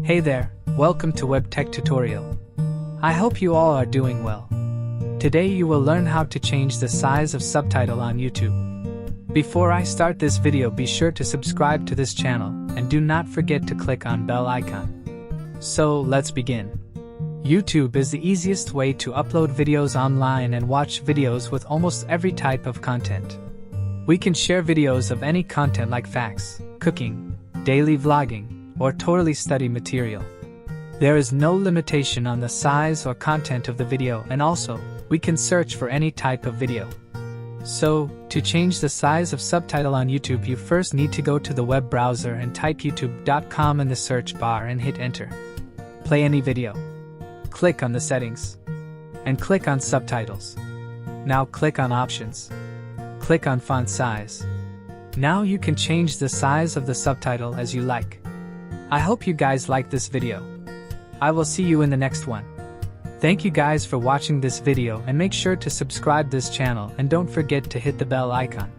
Hey there, welcome to Webtech Tutorial. I hope you all are doing well. Today you will learn how to change the size of subtitle on YouTube. Before I start this video, be sure to subscribe to this channel and do not forget to click on bell icon. So let's begin. YouTube is the easiest way to upload videos online and watch videos with almost every type of content. We can share videos of any content like facts, cooking, daily vlogging, or totally study material. There is no limitation on the size or content of the video, and also, we can search for any type of video. So, to change the size of subtitle on YouTube, you first need to go to the web browser and type youtube.com in the search bar and hit enter. Play any video. Click on the settings. And click on subtitles. Now click on options. Click on font size. Now you can change the size of the subtitle as you like. I hope you guys like this video. I will see you in the next one. Thank you guys for watching this video, and make sure to subscribe this channel and don't forget to hit the bell icon.